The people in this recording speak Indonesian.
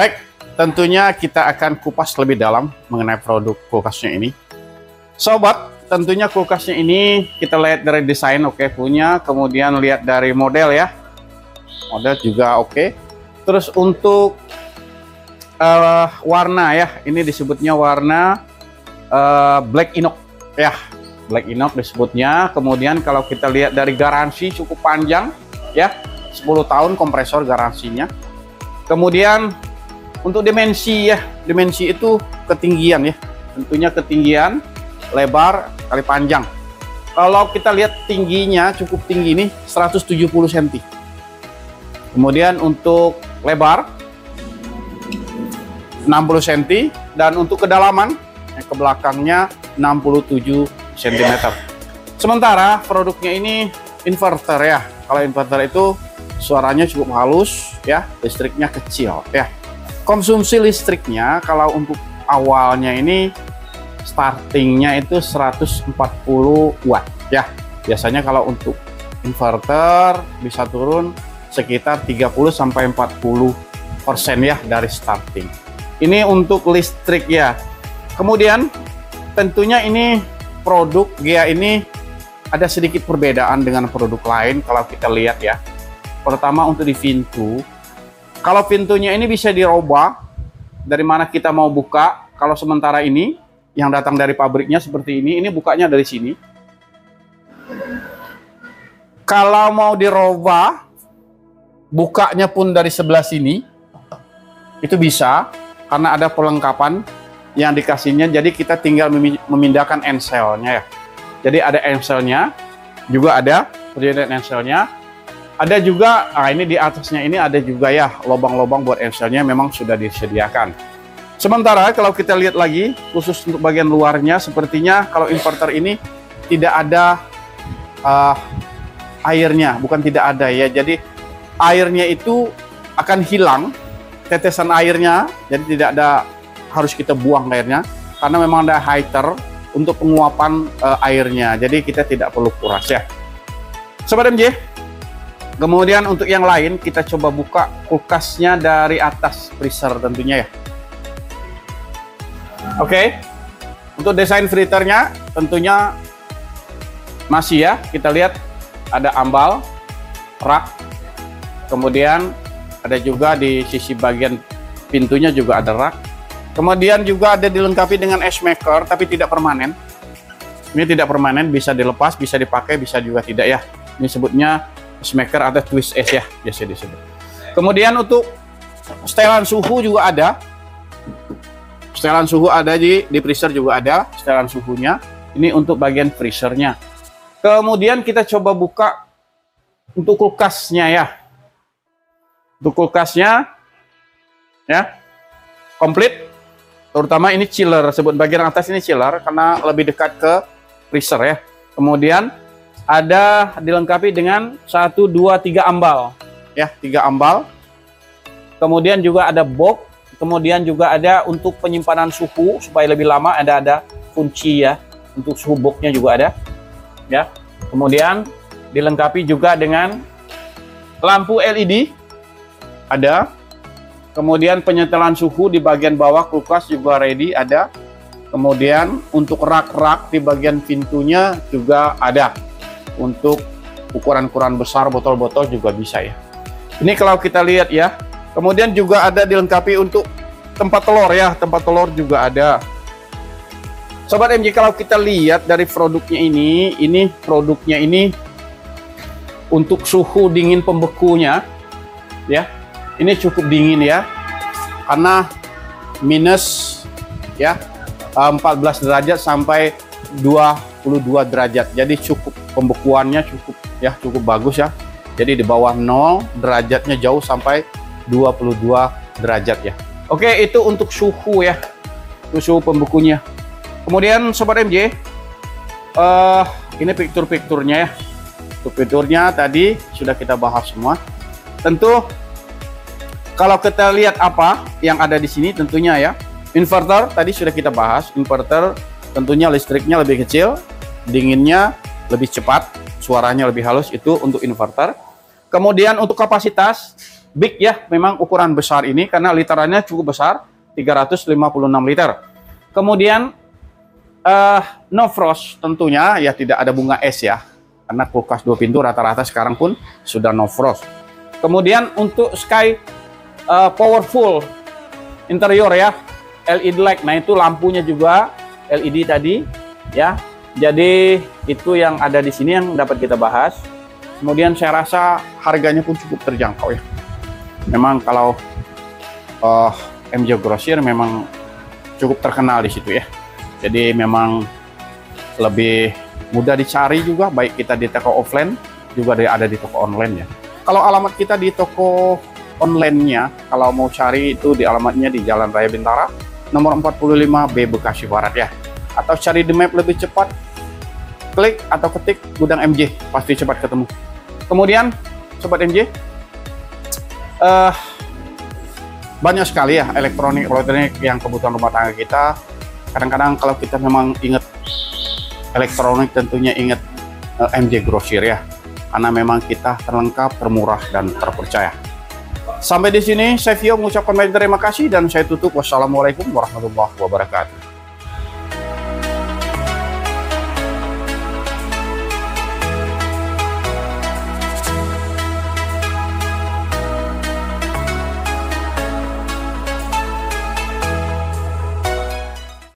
Baik, tentunya kita akan kupas lebih dalam mengenai produk kulkasnya ini. Sobat, tentunya kulkasnya ini kita lihat dari desain oke punya, kemudian lihat dari model ya. Model juga oke. Terus untuk warna ya, ini disebutnya warna black inox ya. Black inox disebutnya. Kemudian kalau kita lihat dari garansi cukup panjang ya, 10 tahun kompresor garansinya. Kemudian untuk dimensi ya, dimensi itu ketinggian ya, tentunya ketinggian, lebar kali panjang. Kalau kita lihat tingginya cukup tinggi nih, 170 cm. Kemudian untuk lebar 60 cm, dan untuk kedalaman ke belakangnya 67 cm. Sementara produknya ini inverter ya. Kalau inverter itu suaranya cukup halus ya, listriknya kecil ya. Konsumsi listriknya kalau untuk awalnya ini startingnya itu 140 watt ya. Biasanya kalau untuk inverter bisa turun sekitar 30-40% ya dari starting. Ini untuk listrik ya. Kemudian tentunya ini produk GEA ini ada sedikit perbedaan dengan produk lain kalau kita lihat ya. Pertama untuk di pintu. Kalau pintunya ini bisa dirubah dari mana kita mau buka. Kalau sementara ini yang datang dari pabriknya seperti ini bukanya dari sini. Kalau mau dirubah, bukanya pun dari sebelah sini, itu bisa karena ada perlengkapan yang dikasihnya. Jadi kita tinggal memindahkan enselnya ya. Jadi ada enselnya, juga ada perjalanan enselnya. Ada juga, ini di atasnya ini ada juga ya lubang-lubang buat enselnya memang sudah disediakan. Sementara kalau kita lihat lagi khusus untuk bagian luarnya, sepertinya kalau inverter ini tidak ada airnya, bukan tidak ada ya. Jadi airnya itu akan hilang, tetesan airnya, jadi tidak ada harus kita buang airnya karena memang ada heater untuk penguapan airnya. Jadi kita tidak perlu kuras ya. Sobat MJ. Kemudian untuk yang lain kita coba buka kulkasnya dari atas freezer tentunya ya. Oke. Untuk desain freezernya tentunya masih ya, kita lihat ada ambal, rak. Kemudian ada juga di sisi bagian pintunya juga ada rak. Kemudian juga ada dilengkapi dengan ice maker tapi tidak permanen. Ini tidak permanen, bisa dilepas, bisa dipakai, bisa juga tidak ya. Ini sebutnya ice maker atau twist ice ya, biasa disebut. Kemudian untuk setelan suhu juga ada. Setelan suhu ada di freezer juga ada setelan suhunya. Ini untuk bagian freezernya. Kemudian kita coba buka untuk kulkasnya ya. Untuk kulkasnya ya komplit. Terutama ini chiller, sebut bagian atas ini chiller karena lebih dekat ke freezer ya. Kemudian ada dilengkapi dengan 1, 2, 3 ambal ya, 3 ambal. Kemudian juga ada box, kemudian juga ada untuk penyimpanan suhu supaya lebih lama, ada kunci ya. Untuk suhu boxnya juga ada ya. Kemudian dilengkapi juga dengan lampu LED ada. Kemudian penyetelan suhu di bagian bawah kulkas juga ready ada. Kemudian untuk rak-rak di bagian pintunya juga ada. Untuk ukuran-ukuran besar botol-botol juga bisa ya. Ini kalau kita lihat ya. Kemudian juga ada dilengkapi untuk tempat telur ya. Tempat telur juga ada. Sobat MJ, kalau kita lihat dari produknya ini produknya ini untuk suhu dingin pembekunya ya. Ini cukup dingin ya, karena minus ya 14 derajat sampai 22 derajat. Jadi cukup pembekuannya cukup bagus ya. Jadi di bawah 0 derajatnya jauh sampai 22 derajat ya. Oke, itu untuk suhu ya, suhu pembekunya. Kemudian Sobat MJ, ini fitur-fiturnya ya. Fiturnya tadi sudah kita bahas semua. Tentu kalau kita lihat apa yang ada di sini tentunya ya, inverter tadi sudah kita bahas. Inverter tentunya listriknya lebih kecil, dinginnya lebih cepat, suaranya lebih halus, itu untuk inverter. Kemudian untuk kapasitas big ya, memang ukuran besar ini karena literannya cukup besar, 356 liter. Kemudian no frost tentunya ya, tidak ada bunga es ya, karena kulkas 2 pintu rata-rata sekarang pun sudah no frost. Kemudian untuk sky powerful interior ya, LED light. Nah itu lampunya juga LED tadi ya. Jadi itu yang ada di sini yang dapat kita bahas. Kemudian saya rasa harganya pun cukup terjangkau ya. Memang kalau MJ Grosir memang cukup terkenal di situ ya. Jadi memang lebih mudah dicari juga, baik kita di toko offline juga ada di toko online ya. Kalau alamat kita di toko online-nya, kalau mau cari itu di alamatnya di Jalan Raya Bintara, nomor 45B Bekasi Barat ya. Atau cari di map lebih cepat, klik atau ketik gudang MJ, pasti cepat ketemu. Kemudian sobat MJ, banyak sekali ya elektronik yang kebutuhan rumah tangga kita. Kadang-kadang kalau kita memang ingat elektronik, tentunya ingat MJ Grosir ya, karena memang kita terlengkap, termurah, dan terpercaya. Sampai di sini saya Vio mengucapkan banyak terima kasih dan saya tutup. Wassalamualaikum warahmatullahi wabarakatuh.